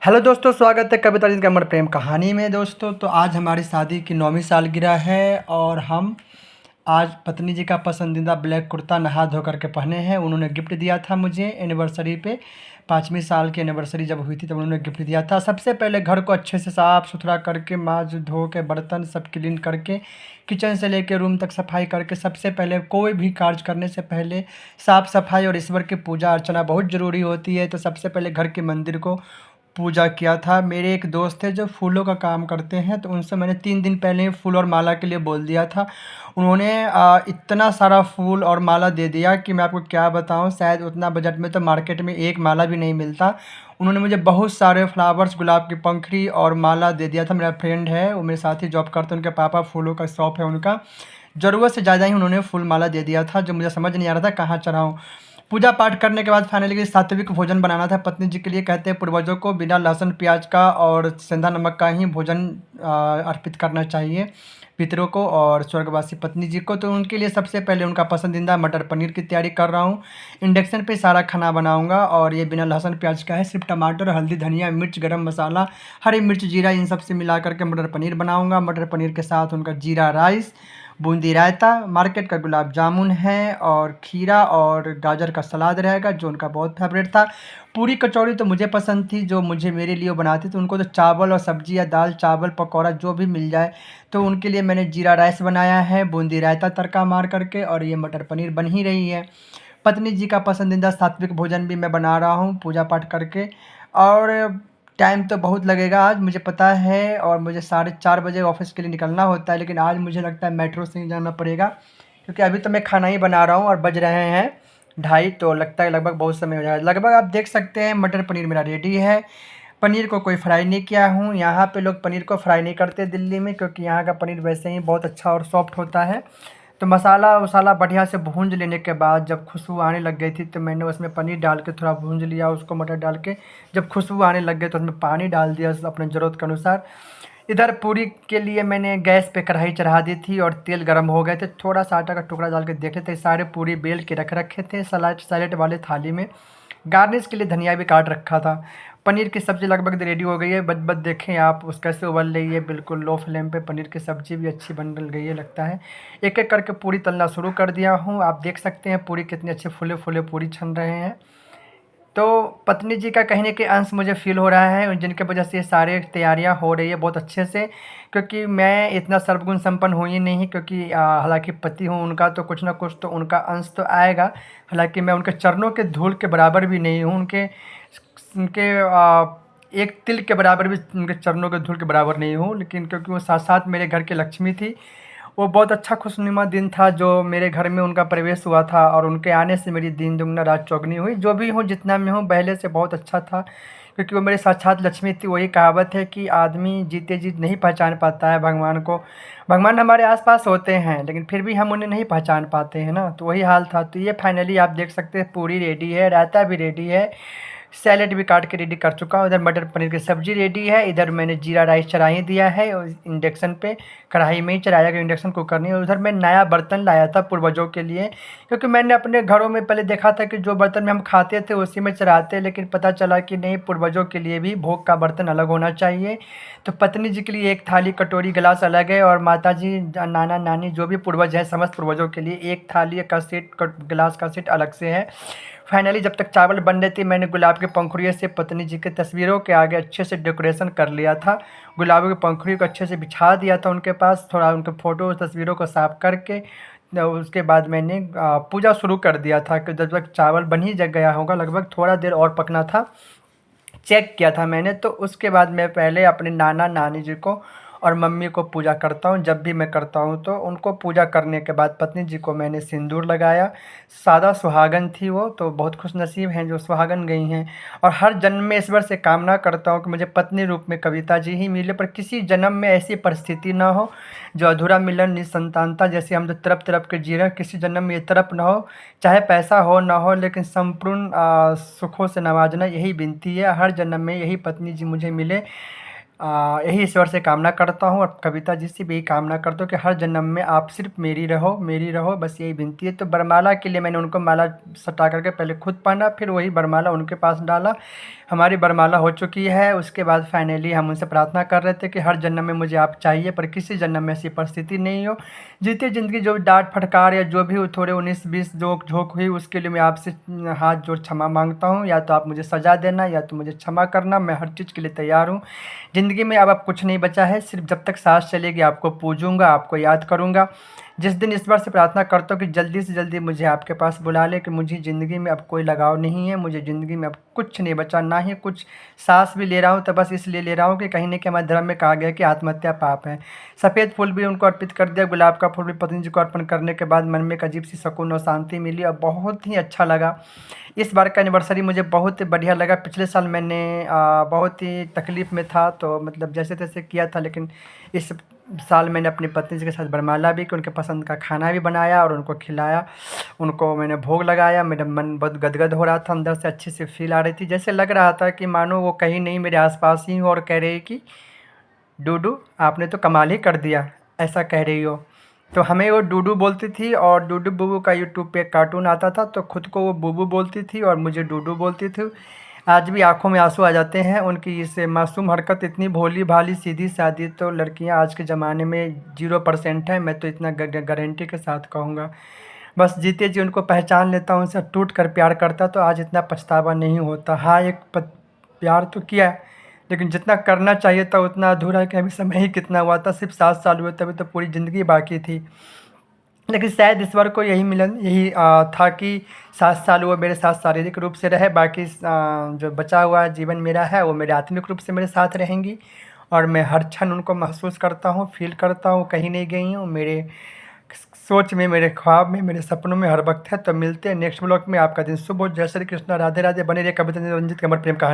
Hello दोस्तों, स्वागत है कविता जी की अमर प्रेम कहानी में। दोस्तों, तो आज हमारी शादी की 9वीं सालगिरह है और हम आज पत्नी जी का पसंदीदा ब्लैक कुर्ता नहा धो करके पहने हैं। उन्होंने गिफ्ट दिया था मुझे एनिवर्सरी पे। 5वीं साल की एनिवर्सरी जब हुई थी तब उन्होंने गिफ्ट दिया था। सबसे पहले घर को अच्छे से साफ़ सुथरा करके माँज धो के बर्तन सब क्लीन करके किचन से लेके रूम तक सफाई करके सबसे पहले कोई भी कार्य करने से पहले साफ़ सफाई और ईश्वर की पूजा अर्चना बहुत ज़रूरी होती है। तो सबसे पहले घर के मंदिर को पूजा किया था। मेरे एक दोस्त है जो फूलों का काम करते हैं, तो उनसे मैंने 3 दिन पहले ही फूल और माला के लिए बोल दिया था। उन्होंने इतना सारा फूल और माला दे दिया कि मैं आपको क्या बताऊं, शायद उतना बजट में तो मार्केट में एक माला भी नहीं मिलता। उन्होंने मुझे बहुत सारे फ्लावर्स, गुलाब की पंखड़ी और माला दे दिया था। मेरा फ्रेंड है, वो मेरे साथ ही जॉब करते हैं, उनके पापा फूलों का शॉप है उनका। ज़रूरत से ज़्यादा ही उन्होंने फूल माला दे दिया था, जो मुझे समझ नहीं आ रहा था कहाँ चढ़ाऊँ। पूजा पाठ करने के बाद फाइनली सात्विक भोजन बनाना था पत्नी जी के लिए। कहते हैं पूर्वजों को बिना लहसुन प्याज का और सेंधा नमक का ही भोजन अर्पित करना चाहिए पितरों को और स्वर्गवासी पत्नी जी को। तो उनके लिए सबसे पहले उनका पसंदीदा मटर पनीर की तैयारी कर रहा हूँ। इंडक्शन पे सारा खाना बनाऊंगा और ये बिना लहसुन प्याज का है। सिर्फ टमाटर, हल्दी, धनिया, मिर्च, गरम मसाला, हरी मिर्च, जीरा, इन सब से मिला करके मटर पनीर बनाऊंगा। मटर पनीर के साथ उनका जीरा राइस, बूंदी रायता, मार्केट का गुलाब जामुन है और खीरा और गाजर का सलाद रहेगा जो उनका बहुत फेवरेट था। पूरी कचौड़ी तो मुझे पसंद थी, जो मुझे मेरे लिए बनाती थी। उनको तो चावल और सब्जी या दाल चावल पकौड़ा जो भी मिल जाए। तो उनके लिए मैंने जीरा राइस बनाया है, बूंदी रायता तड़का मार करके, और ये मटर पनीर बन ही रही है। पत्नी जी का पसंदीदा सात्विक भोजन भी मैं बना रहा हूँ पूजा पाठ करके। और टाइम तो बहुत लगेगा आज, मुझे पता है, और मुझे 4:30 बजे ऑफिस के लिए निकलना होता है। लेकिन आज मुझे लगता है मेट्रो से ही जाना पड़ेगा, क्योंकि अभी तो मैं खाना ही बना रहा हूँ और बज रहे हैं 2:30। तो लगता है लगभग बहुत समय हो जाएगा। लगभग आप देख सकते हैं मटर पनीर मेरा रेडी है। पनीर को कोई फ्राई नहीं किया हूँ। यहाँ पे लोग पनीर को फ्राई नहीं करते दिल्ली में, क्योंकि यहाँ का पनीर वैसे ही बहुत अच्छा और सॉफ्ट होता है। तो मसाला वसाला बढ़िया से भूंज लेने के बाद जब खुशबू आने लग गई थी, तो मैंने उसमें पनीर डाल के थोड़ा भूंज लिया उसको, मटर डाल के। जब खुशबू आने लग गई तो उसमें पानी डाल दिया अपने ज़रूरत के अनुसार। इधर पूरी के लिए मैंने गैस पे कढ़ाई चढ़ा दी थी और तेल गर्म हो गए थे। थोड़ा सा आटा का टुकड़ा डाल के देखे थे, सारे पूरी बेल के रख रखे थे सैलेड वाले थाली में। गार्निश के लिए धनिया भी काट रखा था। पनीर की सब्ज़ी लगभग रेडी हो गई है। बस बस देखें आप उस कैसे उबल रही है, बिल्कुल लो फ्लेम पे। पनीर की सब्ज़ी भी अच्छी बन गई है लगता है। एक एक करके पूरी तलना शुरू कर दिया हूँ। आप देख सकते हैं पूरी कितने अच्छे फूले फूले पूरी छन रहे हैं। तो पत्नी जी का कहने के अंश मुझे फ़ील हो रहा है, जिनके वजह से ये सारे तैयारियां हो रही है बहुत अच्छे से। क्योंकि मैं इतना सर्वगुण संपन्न हूँ ही नहीं, क्योंकि हालांकि पति हूँ उनका, तो कुछ ना कुछ तो उनका अंश तो आएगा। हालांकि मैं उनके चरणों के धूल के बराबर भी नहीं हूँ, उनके उनके एक तिल के बराबर भी, उनके चरणों के धूल के बराबर नहीं हूँ। लेकिन क्योंकि वो साथ साथ मेरे घर की लक्ष्मी थी, वो बहुत अच्छा खुशनुमा दिन था जो मेरे घर में उनका प्रवेश हुआ था, और उनके आने से मेरी दिन दुगना रात चौगनी हुई। जो भी हूँ, जितना मैं हूँ, पहले से बहुत अच्छा था, क्योंकि वो मेरे साक्षात लक्ष्मी थी। वही कहावत है कि आदमी जीते जी नहीं पहचान पाता है भगवान को। भगवान हमारे आसपास होते हैं लेकिन फिर भी हम उन्हें नहीं पहचान पाते हैं ना। तो वही हाल था। तो ये फाइनली आप देख सकते हैं पूरी रेडी है, रायता भी रेडी है, सैलेड भी काट के रेडी कर चुका हूँ। इधर मटर पनीर की सब्ज़ी रेडी है। इधर मैंने जीरा राइस चढ़ा ही दिया है, और इंडक्शन पे कढ़ाई में ही चढ़ाया गया, इंडक्शन कुकर नहीं। उधर मैं नया बर्तन लाया था पूर्वजों के लिए, क्योंकि मैंने अपने घरों में पहले देखा था कि जो बर्तन में हम खाते थे उसी में चढ़ाते, लेकिन पता चला कि नहीं, पूर्वजों के लिए भी भोग का बर्तन अलग होना चाहिए। तो पत्नी जी के लिए एक थाली कटोरी गिलास अलग है, और माता जी, नाना नानी, जो भी पूर्वज हैं, समस्त पूर्वजों के लिए एक थाली का सेट, गिलास का सेट अलग से है। फाइनली जब तक चावल बन रहे थे, मैंने गुलाब के पंखुड़ियों से पत्नी जी के तस्वीरों के आगे अच्छे से डेकोरेशन कर लिया था। गुलाब के पंखुड़ियों को अच्छे से बिछा दिया था उनके पास, थोड़ा उनके फ़ोटो तस्वीरों को साफ करके। उसके बाद मैंने पूजा शुरू कर दिया था कि जब तक चावल बन ही जग गया होगा, लगभग थोड़ा देर और पकना था, चेक किया था मैंने। तो उसके बाद मैं पहले अपने नाना नानी जी को और मम्मी को पूजा करता हूँ। जब भी मैं करता हूँ तो उनको पूजा करने के बाद पत्नी जी को मैंने सिंदूर लगाया। सादा सुहागन थी वो, तो बहुत खुशनसीब हैं जो सुहागन गई हैं। और हर जन्म में ईश्वर से कामना करता हूँ कि मुझे पत्नी रूप में कविता जी ही मिले, पर किसी जन्म में ऐसी परिस्थिति ना हो जो अधूरा मिलन, निसंतानता, जैसे हम जो तरप तरप के जी रहे हैं, किसी जन्म में ये तरप ना हो। चाहे पैसा हो ना हो, लेकिन संपूर्ण सुखों से नवाजना, यही विनती है। हर जन्म में यही पत्नी जी मुझे मिले, यही ईश्वर से कामना करता हूँ। और कविता जी से भी यही कामना करता हूँ कि हर जन्म में आप सिर्फ मेरी रहो, मेरी रहो, बस यही विनती है। तो वरमाला के लिए मैंने उनको माला सटा करके पहले खुद पहना, फिर वही वरमाला उनके पास डाला। हमारी वरमाला हो चुकी है। उसके बाद फाइनली हम उनसे प्रार्थना कर रहे थे कि हर जन्म में मुझे आप चाहिए, पर किसी जन्म में ऐसी परिस्थिति नहीं हो। जीते ज़िंदगी जो डाँट फटकार या जो भी हो, थोड़े 19-20 जोक झोंक हुई, उसके लिए मैं आपसे हाथ जोड़ क्षमा माँगता हूँ। या तो आप मुझे सज़ा देना या तो मुझे क्षमा करना, मैं हर चीज़ के लिए तैयार हूँ। ज़िंदगी में अब कुछ नहीं बचा है, सिर्फ़ जब तक सांस चलेगी आपको पूजूँगा, आपको याद करूँगा। जिस दिन ईश्वर से प्रार्थना करता हूँ कि जल्दी से जल्दी मुझे आपके पास बुला ले, कि मुझे ज़िंदगी में अब कोई लगाव नहीं है, मुझे ज़िंदगी में अब कुछ नहीं बचा, ना ही कुछ। सांस भी ले रहा हूँ तो बस इसलिए ले रहा हूँ कि कहीं न कहीं हमारे धर्म में कहा गया है कि आत्महत्या पाप है। सफ़ेद फूल भी उनको अर्पित कर दिया, गुलाब का फूल भी पत्नी जी को अर्पण करने के बाद मन में एक अजीब सी सुकून और शांति मिली और बहुत ही अच्छा लगा। इस बार का एनिवर्सरी मुझे बहुत बढ़िया लगा। पिछले साल मैंने बहुत ही तकलीफ़ में था, तो मतलब जैसे-तैसे किया था, लेकिन इस साल मैंने अपनी पत्नी जी के साथ वरमाला भी की, उनके पसंद का खाना भी बनाया और उनको खिलाया। उनको मैंने भोग लगाया। मेरा मन बहुत गदगद हो रहा था, अंदर से अच्छी सी फ़ील आ रही थी। जैसे लग रहा था कि मानो वो कहीं नहीं मेरे आस-पास ही हो और कह रही कि डूडू आपने तो कमाल ही कर दिया, ऐसा कह रही हो। तो हमें वो डूडू बोलती थी और डूडू बुबू का यूट्यूब पे एक कार्टून आता था, तो खुद को वो बुबू बोलती थी और मुझे डूडू बोलती थी। आज भी आँखों में आँसू आ जाते हैं उनकी इस मासूम हरकत, इतनी भोली-भाली सीधी-सादी तो लड़कियाँ आज के ज़माने में 0% हैं, मैं तो इतना गारंटी के साथ कहूँगा। बस जीते जी उनको पहचान लेता हूँ, उनसे टूट कर प्यार करता तो आज इतना पछतावा नहीं होता। हाँ, एक प्यार तो किया, लेकिन जितना करना चाहिए था उतना अधूरा है कि अभी समय ही कितना हुआ था, सिर्फ 7 साल हुए थे, अभी तो पूरी ज़िंदगी बाकी थी। लेकिन शायद ईश्वर को यही मिलन यही था कि 7 साल वो मेरे साथ शारीरिक रूप से रहे, बाकी जो बचा हुआ जीवन मेरा है वो मेरे आत्मिक रूप से मेरे साथ रहेंगी। और मैं हर क्षण उनको महसूस करता हूँ, फ़ील करता हूँ, कहीं नहीं गई हूँ, मेरे सोच में, मेरे ख्वाब में, मेरे सपनों में हर वक्त है। तो मिलते हैं नेक्स्ट ब्लॉग में। आपका दिन शुभ हो। जय श्री कृष्णा, राधे राधे। बने रहिए कविता रंजित के अमर प्रेम कहानी।